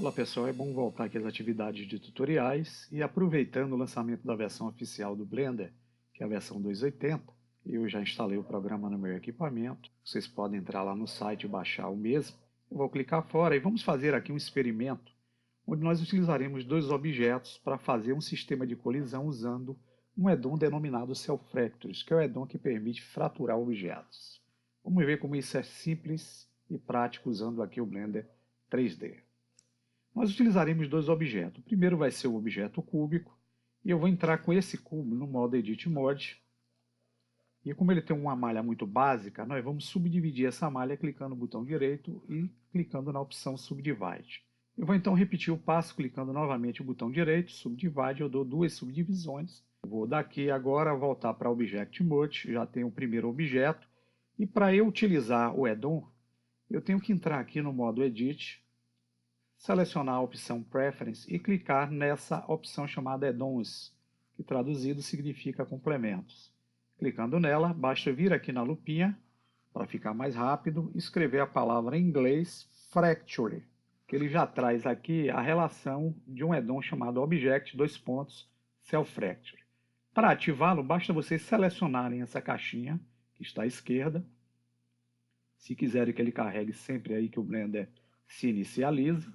Olá pessoal, é bom voltar aqui às atividades de tutoriais e aproveitando o lançamento da versão oficial do Blender, que é a versão 2.80, eu já instalei o programa no meu equipamento, vocês podem entrar lá no site e baixar o mesmo. Eu vou clicar fora e vamos fazer aqui um experimento, onde nós utilizaremos dois objetos para fazer um sistema de colisão usando um add-on denominado Cell Fractures, que é o add-on que permite fraturar objetos. Vamos ver como isso é simples e prático usando aqui o Blender 3D. Nós utilizaremos dois objetos. O primeiro vai ser o objeto cúbico, e eu vou entrar com esse cubo no modo Edit Mode. E como ele tem uma malha muito básica, nós vamos subdividir essa malha clicando no botão direito e clicando na opção Subdivide. Eu vou então repetir o passo clicando novamente o botão direito, Subdivide, eu dou duas subdivisões. Eu vou daqui agora voltar para Object Mode, já tenho o primeiro objeto. E para eu utilizar o add-on, eu tenho que entrar aqui no modo Edit, selecionar a opção Preference e clicar nessa opção chamada Add-ons, que traduzido significa complementos. Clicando nela, basta vir aqui na lupinha, para ficar mais rápido, escrever a palavra em inglês Fracture, que ele já traz aqui a relação de um add-on chamado Object, Cell Fracture. Para ativá-lo, basta vocês selecionarem essa caixinha, que está à esquerda. Se quiserem que ele carregue sempre aí que o Blender se inicialize,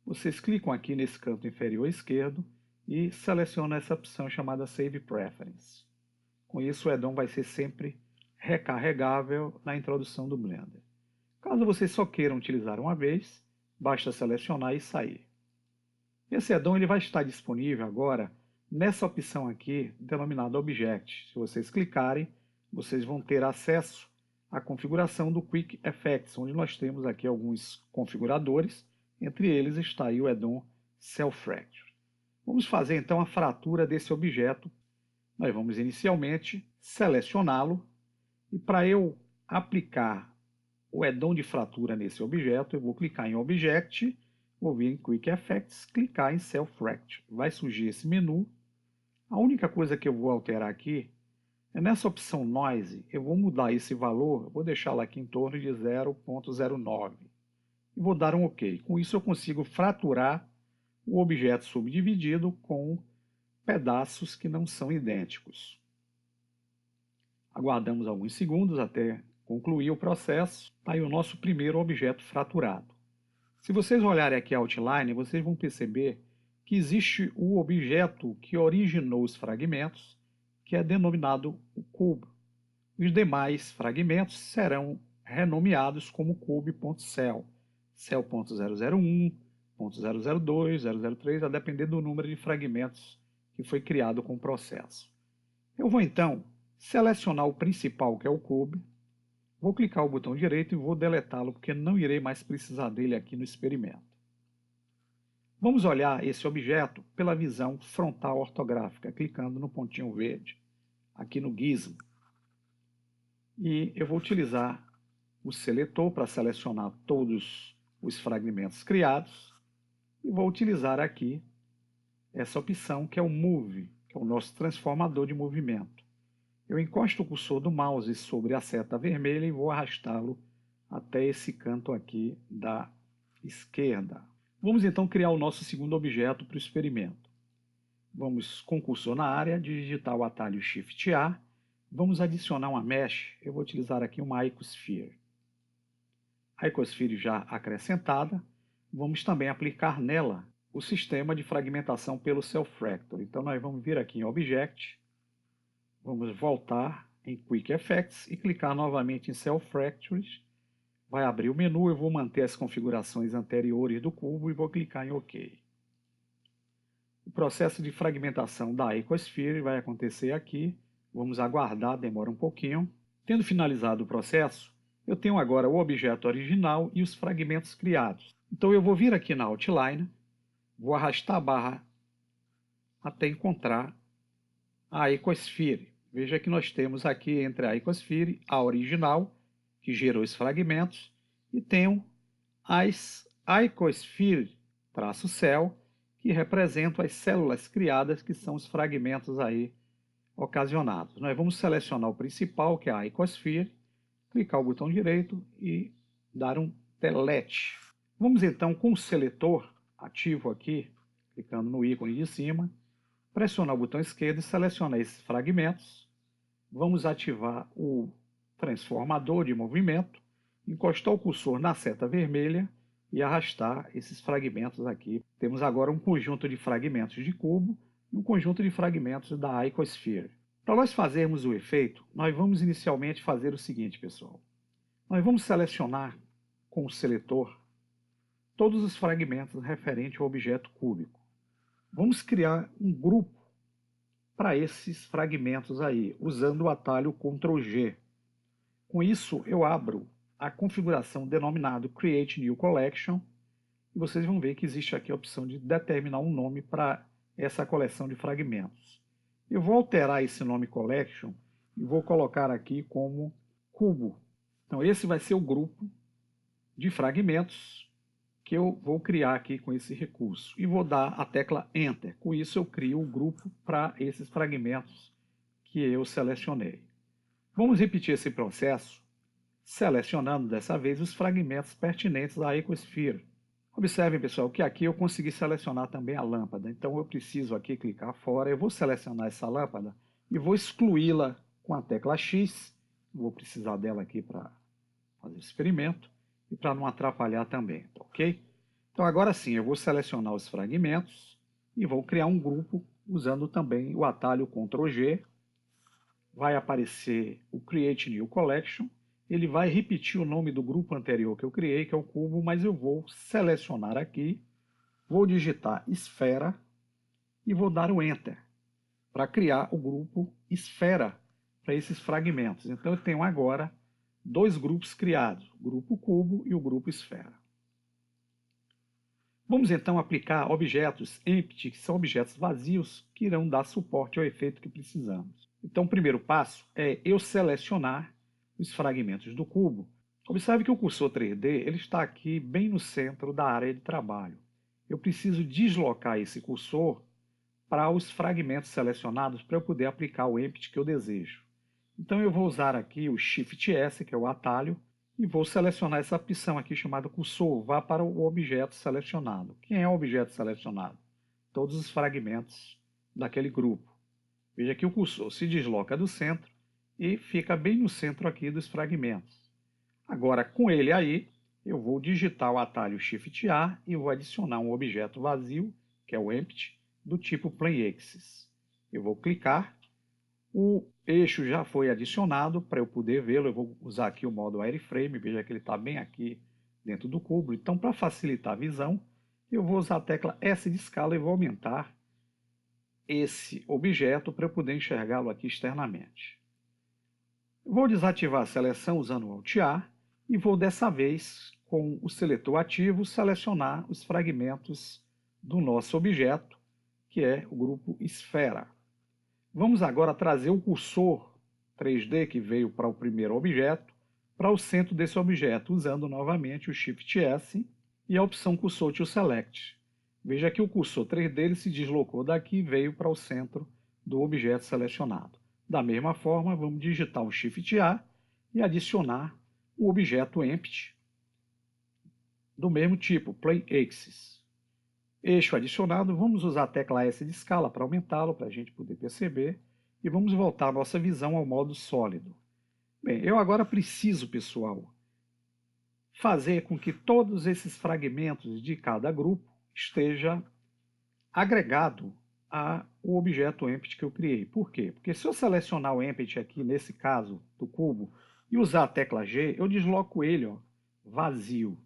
vocês clicam aqui nesse canto inferior esquerdo e selecionam essa opção chamada Save Preference. Com isso, o add-on vai ser sempre recarregável na introdução do Blender. Caso vocês só queiram utilizar uma vez, basta selecionar e sair. Esse add-on ele vai estar disponível agora nessa opção aqui, denominada Object. Se vocês clicarem, vocês vão ter acesso à configuração do Quick Effects, onde nós temos aqui alguns configuradores. Entre eles está aí o add-on Cell Fracture. Vamos fazer então a fratura desse objeto. Nós vamos inicialmente selecioná-lo e para eu aplicar o add-on de fratura nesse objeto, eu vou clicar em Object, vou vir em Quick Effects, clicar em Cell Fracture. Vai surgir esse menu. A única coisa que eu vou alterar aqui é nessa opção Noise, eu vou mudar esse valor, vou deixá-lo aqui em torno de 0.09. E vou dar um OK. Com isso eu consigo fraturar o objeto subdividido com pedaços que não são idênticos. Aguardamos alguns segundos até concluir o processo. Está aí o nosso primeiro objeto fraturado. Se vocês olharem aqui a outline, vocês vão perceber que existe o objeto que originou os fragmentos, que é denominado o cubo. Os demais fragmentos serão renomeados como cube.cell. Cell.001, .002, 003, a depender do número de fragmentos que foi criado com o processo. Eu vou então selecionar o principal, que é o cube, vou clicar o botão direito e vou deletá-lo, porque não irei mais precisar dele aqui no experimento. Vamos olhar esse objeto pela visão frontal ortográfica, clicando no pontinho verde, aqui no Gizmo. E eu vou utilizar o seletor para selecionar todos os fragmentos criados e vou utilizar aqui essa opção que é o Move, que é o nosso transformador de movimento. Eu encosto o cursor do mouse sobre a seta vermelha e vou arrastá-lo até esse canto aqui da esquerda. Vamos então criar o nosso segundo objeto para o experimento. Vamos com o cursor na área, digitar o atalho Shift A, vamos adicionar uma mesh, eu vou utilizar aqui uma Icosphere. A Icosphere já acrescentada, vamos também aplicar nela o sistema de fragmentação pelo Cell Fracture. Então nós vamos vir aqui em Object, vamos voltar em Quick Effects e clicar novamente em Cell Fractures. Vai abrir o menu, eu vou manter as configurações anteriores do cubo e vou clicar em OK. O processo de fragmentação da Icosphere vai acontecer aqui. Vamos aguardar, demora um pouquinho. Tendo finalizado o processo, eu tenho agora o objeto original e os fragmentos criados. Então eu vou vir aqui na Outline, vou arrastar a barra até encontrar a Icosphere. Veja que nós temos aqui entre a Icosphere a original, que gerou os fragmentos, e tenho as Icosphere-cell, que representam as células criadas, que são os fragmentos aí ocasionados. Nós vamos selecionar o principal, que é a Icosphere, clicar o botão direito e dar um Delete. Vamos então com o seletor ativo aqui, clicando no ícone de cima, pressionar o botão esquerdo e selecionar esses fragmentos. Vamos ativar o transformador de movimento, encostar o cursor na seta vermelha e arrastar esses fragmentos aqui. Temos agora um conjunto de fragmentos de cubo e um conjunto de fragmentos da Icosphere. Para nós fazermos o efeito, nós vamos inicialmente fazer o seguinte, pessoal. Nós vamos selecionar com o seletor todos os fragmentos referentes ao objeto cúbico. Vamos criar um grupo para esses fragmentos aí, usando o atalho Ctrl G. Com isso, eu abro a configuração denominada Create New Collection e vocês vão ver que existe aqui a opção de determinar um nome para essa coleção de fragmentos. Eu vou alterar esse nome Collection e vou colocar aqui como cubo. Então, esse vai ser o grupo de fragmentos que eu vou criar aqui com esse recurso. E vou dar a tecla Enter. Com isso, eu crio o grupo para esses fragmentos que eu selecionei. Vamos repetir esse processo, selecionando dessa vez os fragmentos pertinentes à Icosphere. Observem, pessoal, que aqui eu consegui selecionar também a lâmpada. Então, eu preciso aqui clicar fora. Eu vou selecionar essa lâmpada e vou excluí-la com a tecla X. Vou precisar dela aqui para fazer o experimento e para não atrapalhar também, ok? Então, agora sim, eu vou selecionar os fragmentos e vou criar um grupo usando também o atalho Ctrl G. Vai aparecer o Create New Collection. Ele vai repetir o nome do grupo anterior que eu criei, que é o cubo, mas eu vou selecionar aqui, vou digitar esfera e vou dar o Enter para criar o grupo esfera para esses fragmentos. Então, eu tenho agora dois grupos criados, o grupo cubo e o grupo esfera. Vamos então aplicar objetos empty, que são objetos vazios, que irão dar suporte ao efeito que precisamos. Então, o primeiro passo é eu selecionar os fragmentos do cubo. Observe que o cursor 3D ele está aqui bem no centro da área de trabalho. Eu preciso deslocar esse cursor para os fragmentos selecionados para eu poder aplicar o empty que eu desejo. Então eu vou usar aqui o Shift S, que é o atalho, e vou selecionar essa opção aqui chamada cursor, vá para o objeto selecionado. Quem é o objeto selecionado? Todos os fragmentos daquele grupo. Veja que o cursor se desloca do centro e fica bem no centro aqui dos fragmentos. Agora, com ele aí, eu vou digitar o atalho Shift A e vou adicionar um objeto vazio, que é o Empty, do tipo Plane Axis. Eu vou clicar, o eixo já foi adicionado, para eu poder vê-lo, eu vou usar aqui o modo Wireframe, veja que ele está bem aqui dentro do cubo. Então, para facilitar a visão, eu vou usar a tecla S de escala e vou aumentar esse objeto para eu poder enxergá-lo aqui externamente. Vou desativar a seleção usando o Alt A e vou dessa vez, com o seletor ativo, selecionar os fragmentos do nosso objeto, que é o grupo esfera. Vamos agora trazer o cursor 3D que veio para o primeiro objeto, para o centro desse objeto, usando novamente o Shift S e a opção Cursor to Select. Veja que o cursor 3D ele se deslocou daqui e veio para o centro do objeto selecionado. Da mesma forma, vamos digitar o Shift A e adicionar o objeto Empty do mesmo tipo, Plane Axis. Eixo adicionado, vamos usar a tecla S de escala para aumentá-lo, para a gente poder perceber, e vamos voltar a nossa visão ao modo sólido. Bem, eu agora preciso, pessoal, fazer com que todos esses fragmentos de cada grupo esteja agregado ao objeto Empty que eu criei. Por quê? Porque se eu selecionar o Empty aqui, nesse caso do cubo, e usar a tecla G, eu desloco ele vazio.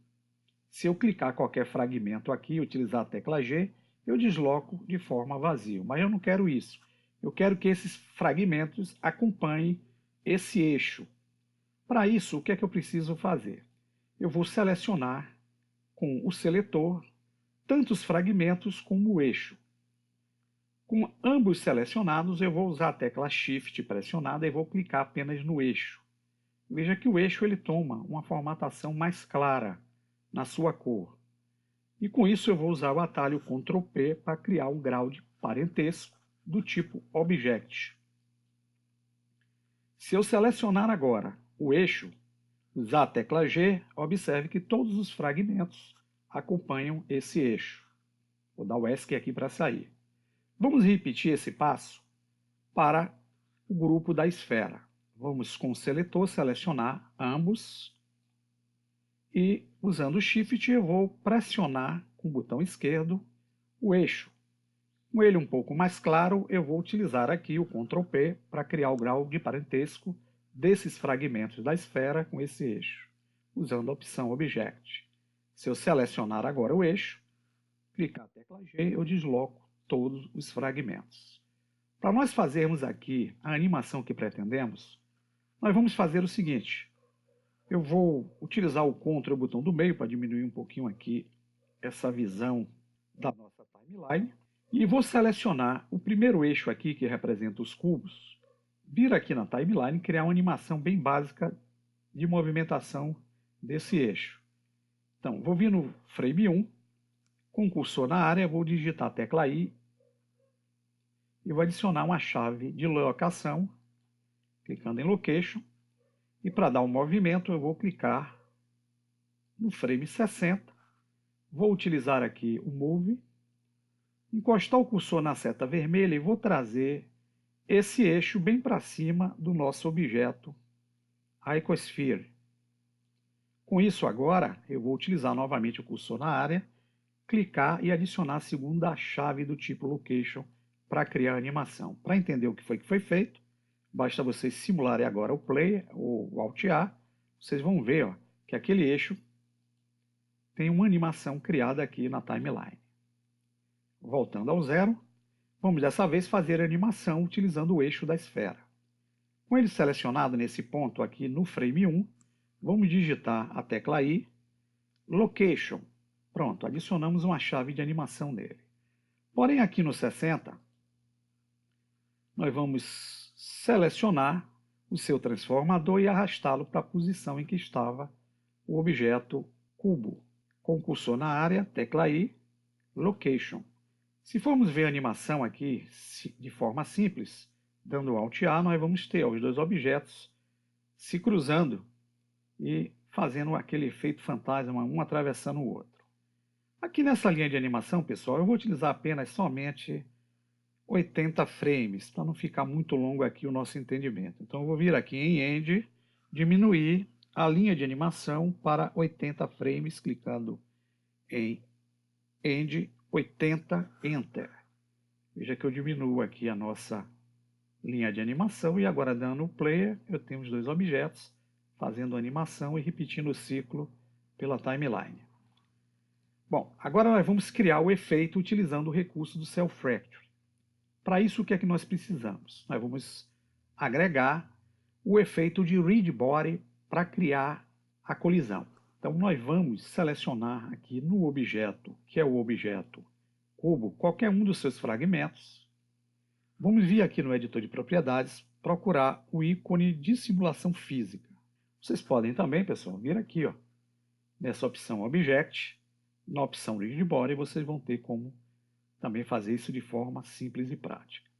Se eu clicar qualquer fragmento aqui e utilizar a tecla G, eu desloco de forma vazia. Mas eu não quero isso. Eu quero que esses fragmentos acompanhem esse eixo. Para isso, o que é que eu preciso fazer? Eu vou selecionar com o seletor tanto os fragmentos como o eixo. Com ambos selecionados, eu vou usar a tecla Shift pressionada e vou clicar apenas no eixo. Veja que o eixo ele toma uma formatação mais clara na sua cor. E com isso eu vou usar o atalho Ctrl P para criar um grau de parentesco do tipo Object. Se eu selecionar agora o eixo, usar a tecla G, observe que todos os fragmentos acompanham esse eixo. Vou dar o ESC aqui para sair. Vamos repetir esse passo para o grupo da esfera. Vamos com o seletor selecionar ambos e, usando o Shift, eu vou pressionar com o botão esquerdo o eixo. Com ele um pouco mais claro, eu vou utilizar aqui o Ctrl P para criar o grau de parentesco desses fragmentos da esfera com esse eixo, usando a opção Object. Se eu selecionar agora o eixo, clicar a tecla G, eu desloco todos os fragmentos. Para nós fazermos aqui a animação que pretendemos, nós vamos fazer o seguinte. Eu vou utilizar o Ctrl, o botão do meio, para diminuir um pouquinho aqui essa visão da nossa timeline. E vou selecionar o primeiro eixo aqui, que representa os cubos, vir aqui na timeline e criar uma animação bem básica de movimentação desse eixo. Então, vou vir no frame 1, com o cursor na área, vou digitar a tecla I e vou adicionar uma chave de locação, clicando em Location. E para dar um movimento, eu vou clicar no frame 60, vou utilizar aqui o Move, encostar o cursor na seta vermelha e vou trazer esse eixo bem para cima do nosso objeto Icosphere. Com isso agora, eu vou utilizar novamente o cursor na área, clicar e adicionar a segunda chave do tipo Location para criar a animação. Para entender o que foi feito, basta vocês simularem agora o Play ou o Alt A, vocês vão ver que aquele eixo tem uma animação criada aqui na timeline. Voltando ao zero, vamos dessa vez fazer a animação utilizando o eixo da esfera. Com ele selecionado nesse ponto aqui no frame 1, vamos digitar a tecla I, Location. Pronto, adicionamos uma chave de animação nele. Porém, aqui no 60, nós vamos selecionar o seu transformador e arrastá-lo para a posição em que estava o objeto cubo. Com o cursor na área, tecla I, Location. Se formos ver a animação aqui de forma simples, dando Alt A, nós vamos ter os dois objetos se cruzando e fazendo aquele efeito fantasma, um atravessando o outro. Aqui nessa linha de animação, pessoal, eu vou utilizar apenas somente 80 frames, para não ficar muito longo aqui o nosso entendimento. Então eu vou vir aqui em End, diminuir a linha de animação para 80 frames, clicando em End 80, Enter. Veja que eu diminuo aqui a nossa linha de animação e agora dando o Player, eu tenho os dois objetos fazendo a animação e repetindo o ciclo pela timeline. Bom, agora nós vamos criar o efeito utilizando o recurso do Cell Fracture. Para isso, o que é que nós precisamos? Nós vamos agregar o efeito de Read Body para criar a colisão. Então, nós vamos selecionar aqui no objeto, que é o objeto cubo, qualquer um dos seus fragmentos. Vamos vir aqui no editor de propriedades, procurar o ícone de simulação física. Vocês podem também, pessoal, vir aqui, nessa opção Object, na opção Read Body, vocês vão ter como também fazer isso de forma simples e prática.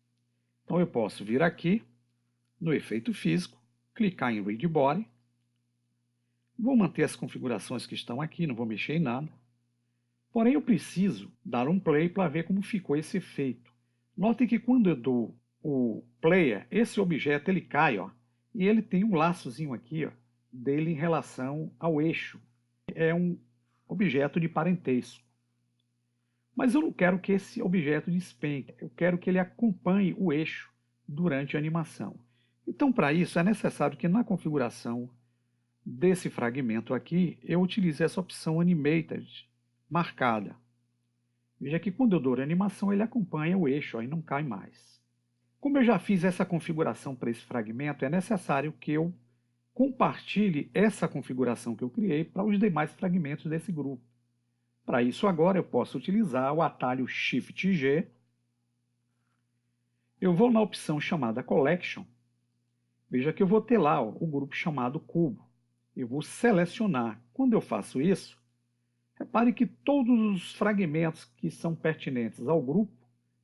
Então eu posso vir aqui no efeito físico, clicar em Read Body, vou manter as configurações que estão aqui, não vou mexer em nada. Porém eu preciso dar um play para ver como ficou esse efeito. Notem que quando eu dou o player, esse objeto ele cai, e ele tem um laçozinho aqui, dele em relação ao eixo. É um objeto de parentesco. Mas eu não quero que esse objeto despenque, eu quero que ele acompanhe o eixo durante a animação. Então, para isso, é necessário que na configuração desse fragmento aqui, eu utilize essa opção Animated, marcada. Veja que quando eu dou a animação, ele acompanha o eixo e não cai mais. Como eu já fiz essa configuração para esse fragmento, é necessário que eu compartilhe essa configuração que eu criei para os demais fragmentos desse grupo. Para isso agora eu posso utilizar o atalho Shift G. Eu vou na opção chamada Collection. Veja que eu vou ter lá o grupo chamado cubo. Eu vou selecionar. Quando eu faço isso, repare que todos os fragmentos que são pertinentes ao grupo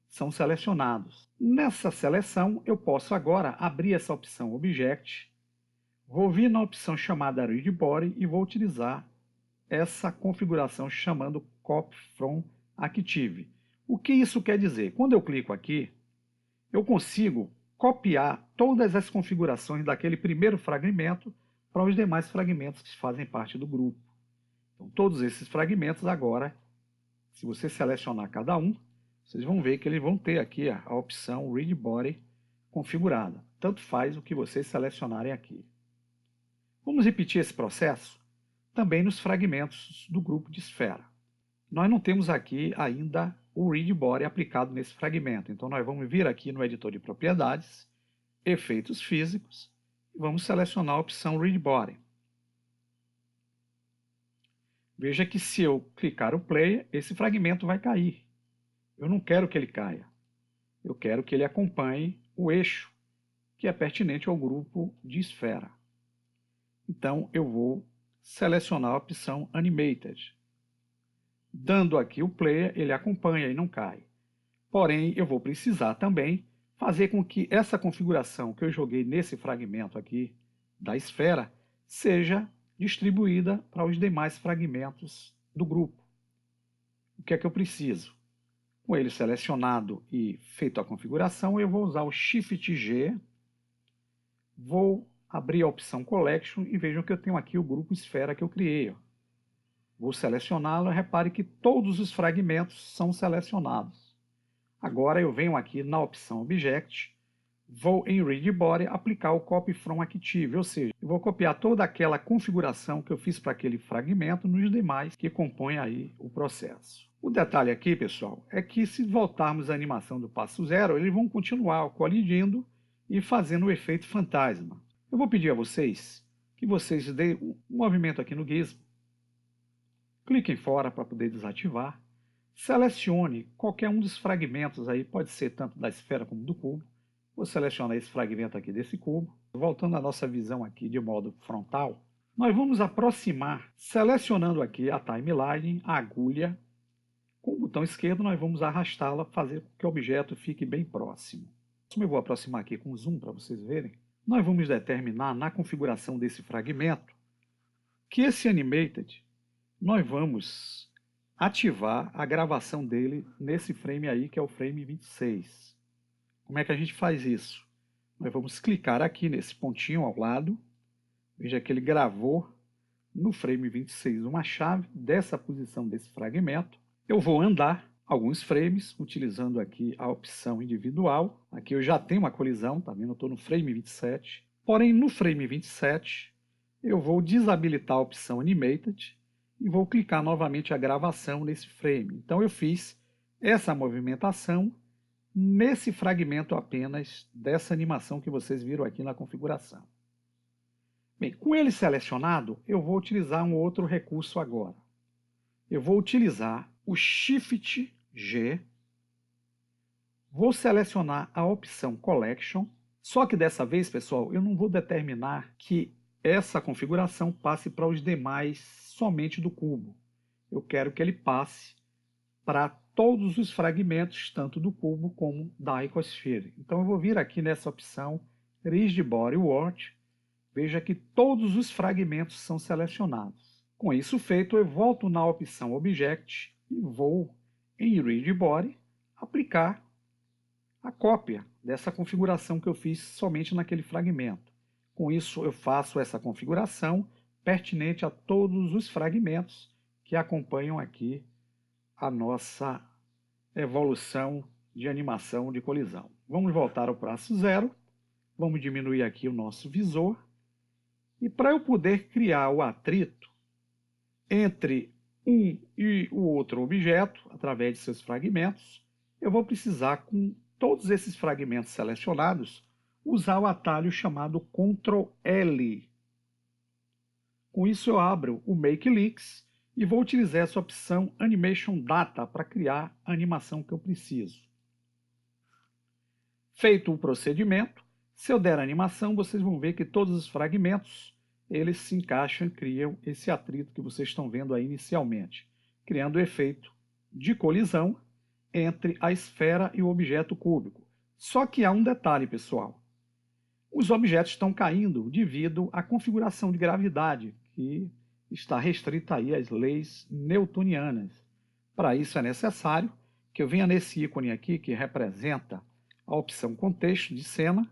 são selecionados. Nessa seleção, eu posso agora abrir essa opção Object, vou vir na opção chamada Read Body e vou utilizar essa configuração chamando Copy from Active. O que isso quer dizer? Quando eu clico aqui, eu consigo copiar todas as configurações daquele primeiro fragmento para os demais fragmentos que fazem parte do grupo. Então, todos esses fragmentos agora, se você selecionar cada um, vocês vão ver que eles vão ter aqui a opção Read Body configurada. Tanto faz o que vocês selecionarem aqui. Vamos repetir esse processo também nos fragmentos do grupo de esfera. Nós não temos aqui ainda o Read Body aplicado nesse fragmento. Então, nós vamos vir aqui no editor de propriedades, efeitos físicos, e vamos selecionar a opção Read Body. Veja que se eu clicar o Play, esse fragmento vai cair. Eu não quero que ele caia. Eu quero que ele acompanhe o eixo, que é pertinente ao grupo de esfera. Então, eu vou selecionar a opção Animated. Dando aqui o Play, ele acompanha e não cai. Porém, eu vou precisar também fazer com que essa configuração que eu joguei nesse fragmento aqui da esfera seja distribuída para os demais fragmentos do grupo. O que é que eu preciso? Com ele selecionado e feito a configuração, eu vou usar o Shift G, vou abrir a opção Collection e vejam que eu tenho aqui o grupo esfera que eu criei. Vou selecioná-lo e repare que todos os fragmentos são selecionados. Agora eu venho aqui na opção Object, vou em Read Body aplicar o Copy From Active, ou seja, eu vou copiar toda aquela configuração que eu fiz para aquele fragmento nos demais que compõem aí o processo. O detalhe aqui, pessoal, é que se voltarmos à animação do passo zero, eles vão continuar colidindo e fazendo o efeito fantasma. Eu vou pedir a vocês que vocês deem um movimento aqui no Gizmo, cliquem fora para poder desativar, selecione qualquer um dos fragmentos aí, pode ser tanto da esfera como do cubo. Vou selecionar esse fragmento aqui desse cubo. Voltando à nossa visão aqui de modo frontal, nós vamos aproximar, selecionando aqui a timeline, a agulha. Com o botão esquerdo nós vamos arrastá-la, fazer com que o objeto fique bem próximo. Eu vou aproximar aqui com zoom para vocês verem. Nós vamos determinar na configuração desse fragmento que esse Animated, nós vamos ativar a gravação dele nesse frame aí, que é o frame 26. Como é que a gente faz isso? Nós vamos clicar aqui nesse pontinho ao lado. Veja que ele gravou no frame 26 uma chave dessa posição desse fragmento. Eu vou andar alguns frames, utilizando aqui a opção individual. Aqui eu já tenho uma colisão, tá vendo? Eu estou no frame 27. Porém, no frame 27, eu vou desabilitar a opção Animated e vou clicar novamente a gravação nesse frame. Então, eu fiz essa movimentação nesse fragmento apenas dessa animação que vocês viram aqui na configuração. Bem, com ele selecionado, eu vou utilizar um outro recurso agora. Eu vou utilizar o Shift G, vou selecionar a opção Collection, só que dessa vez, pessoal, eu não vou determinar que essa configuração passe para os demais somente do cubo. Eu quero que ele passe para todos os fragmentos, tanto do cubo como da Icosphere. Então eu vou vir aqui nessa opção Read Body World, veja que todos os fragmentos são selecionados. Com isso feito, eu volto na opção Object e vou em Read Body aplicar a cópia dessa configuração que eu fiz somente naquele fragmento. Com isso, eu faço essa configuração pertinente a todos os fragmentos que acompanham aqui a nossa evolução de animação de colisão. Vamos voltar ao passo zero, vamos diminuir aqui o nosso visor, e para eu poder criar o atrito entre um e o outro objeto, através de seus fragmentos, eu vou precisar, com todos esses fragmentos selecionados, usar o atalho chamado Ctrl L. Com isso eu abro o Make Links e vou utilizar essa opção Animation Data para criar a animação que eu preciso. Feito o procedimento, se eu der a animação, vocês vão ver que todos os fragmentos eles se encaixam e criam esse atrito que vocês estão vendo aí inicialmente, criando o efeito de colisão entre a esfera e o objeto cúbico. Só que há um detalhe, pessoal. Os objetos estão caindo devido à configuração de gravidade, que está restrita aí às leis newtonianas. Para isso é necessário que eu venha nesse ícone aqui que representa a opção contexto de cena,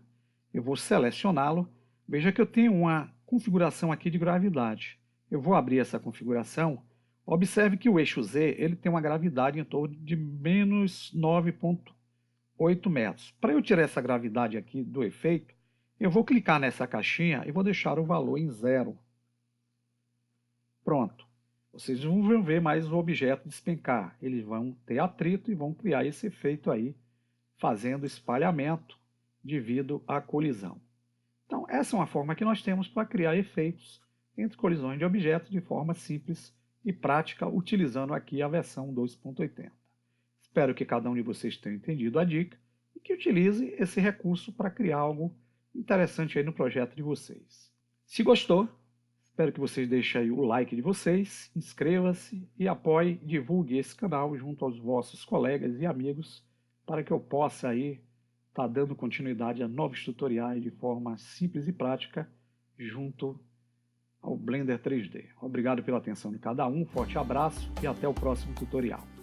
eu vou selecioná-lo. Veja que eu tenho uma configuração aqui de gravidade. Eu vou abrir essa configuração. Observe que o eixo Z ele tem uma gravidade em torno de menos 9,8 metros. Para eu tirar essa gravidade aqui do efeito, eu vou clicar nessa caixinha e vou deixar o valor em 0. Pronto. Vocês vão ver mais o objeto despencar. Eles vão ter atrito e vão criar esse efeito aí, fazendo espalhamento devido à colisão. Então, essa é uma forma que nós temos para criar efeitos entre colisões de objetos de forma simples e prática, utilizando aqui a versão 2.80. Espero que cada um de vocês tenha entendido a dica e que utilize esse recurso para criar algo interessante aí no projeto de vocês. Se gostou, espero que vocês deixem aí o like de vocês, inscreva-se e apoie, divulgue esse canal junto aos vossos colegas e amigos para que eu possa aí estar dando continuidade a novos tutoriais de forma simples e prática junto ao Blender 3D. Obrigado pela atenção de cada um, forte abraço e até o próximo tutorial.